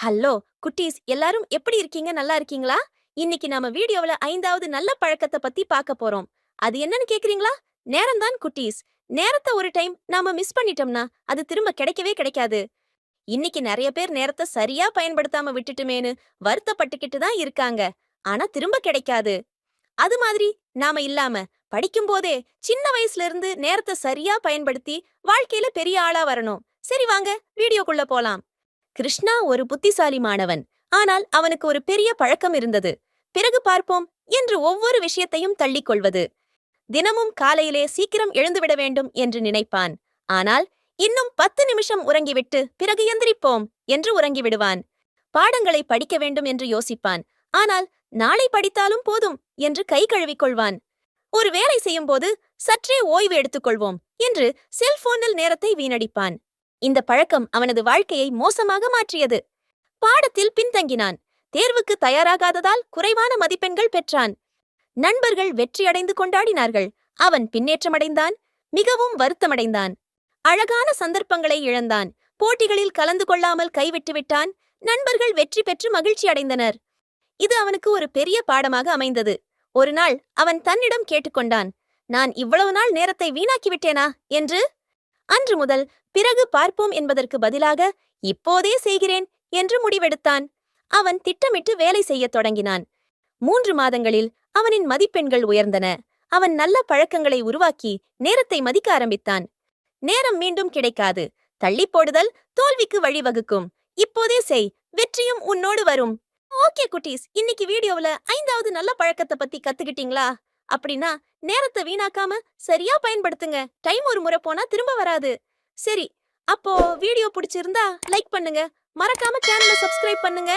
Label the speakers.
Speaker 1: Hello குட்டீஸ், எல்லாரும் எப்படி இருக்கீங்க? நல்லா இருக்கீங்களா? இன்னைக்கு நாம வீடியோவுல 5வது நல்ல பழக்கத்தை பத்தி பார்க்க போறோம். அது என்னன்னு கேக்குறீங்களா? நேரம்தான் குட்டீஸ். நேரத்தை ஒரு டைம் நாம மிஸ் பண்ணிட்டோம்னா அது திரும்ப கிடைக்கவே கிடைக்காது. இன்னைக்கு நிறைய பேர் நேரத்தை சரியா பயன்படுத்தாம விட்டுட்டுமேன்னு வருத்தப்பட்டுக்கிட்டு தான் இருக்காங்க. ஆனா திரும்ப கிடைக்காது. அது மாதிரி நாம இல்லாம படிக்கும் போதே சின்ன வயசுல இருந்து நேரத்தை சரியா பயன்படுத்தி வாழ்க்கையில பெரிய ஆளா வரணும். சரி, வாங்க வீடியோக்குள்ள போலாம். கிருஷ்ணா ஒரு புத்திசாலி மாணவன். ஆனால் அவனுக்கு ஒரு பெரிய பழக்கம் இருந்தது. பிறகு பார்ப்போம் என்று ஒவ்வொரு விஷயத்தையும் தள்ளிக் கொள்வது. தினமும் காலையிலே சீக்கிரம் எழுந்துவிட வேண்டும் என்று நினைப்பான். ஆனால் இன்னும் 10 நிமிஷம் உறங்கிவிட்டு பிறகு எந்திரிப்போம் என்று உறங்கிவிடுவான். பாடங்களை படிக்க வேண்டும் என்று யோசிப்பான். ஆனால் நாளை படித்தாலும் போதும் என்று கை கழுவிக்கொள்வான். ஒரு வேலை செய்யும் போது சற்றே ஓய்வு எடுத்துக்கொள்வோம் என்று செல்போனில் நேரத்தை வீணடிப்பான். இந்த பழக்கம் அவனது வாழ்க்கையை மோசமாக மாற்றியது. பாடத்தில் பின்தங்கினான். தேர்வுக்கு தயாராகாததால் குறைவான மதிப்பெண்கள் பெற்றான். நண்பர்கள் வெற்றியடைந்து கொண்டாடினார்கள். அவன் பின்னேற்றமடைந்தான். மிகவும் வருத்தமடைந்தான். அழகான சந்தர்ப்பங்களை இழந்தான். போட்டிகளில் கலந்து கொள்ளாமல் கைவிட்டு விட்டான். நண்பர்கள் வெற்றி பெற்று மகிழ்ச்சி அடைந்தனர். இது அவனுக்கு ஒரு பெரிய பாடமாக அமைந்தது. ஒரு நாள் அவன் தன்னிடம் கேட்டுக்கொண்டான், நான் இவ்வளவு நாள் நேரத்தை வீணாக்கிவிட்டேனா என்று. அன்று முதல் பிறகு பார்ப்போம் என்பதற்கு பதிலாக இப்போதே செய்கிறேன் என்று முடிவெடுத்தான். அவன் திட்டமிட்டு வேலை செய்யத் தொடங்கினான். 3 மாதங்களில் அவனின் மதிப்பெண்கள் உயர்ந்தன. அவன் நல்ல பழக்கங்களை உருவாக்கி நேரத்தை மதிக்க ஆரம்பித்தான். நேரம் மீண்டும் கிடைக்காது. தள்ளி போடுதல் தோல்விக்கு வழிவகுக்கும். இப்போதே செய், வெற்றியும் உன்னோடு வரும். ஓகே குட்டீஸ், இன்னைக்கு வீடியோவுல 5வது நல்ல பழக்கத்தை பத்தி கத்துக்கிட்டீங்களா? அப்படின்னா நேரத்தை வீணாக்காம சரியா பயன்படுத்துங்க. டைம் ஒரு முறை போனா திரும்ப வராது. சரி, அப்போ வீடியோ பிடிச்சிருந்தா லைக் பண்ணுங்க. மறக்காம சேனலை சப்ஸ்கிரைப் பண்ணுங்க.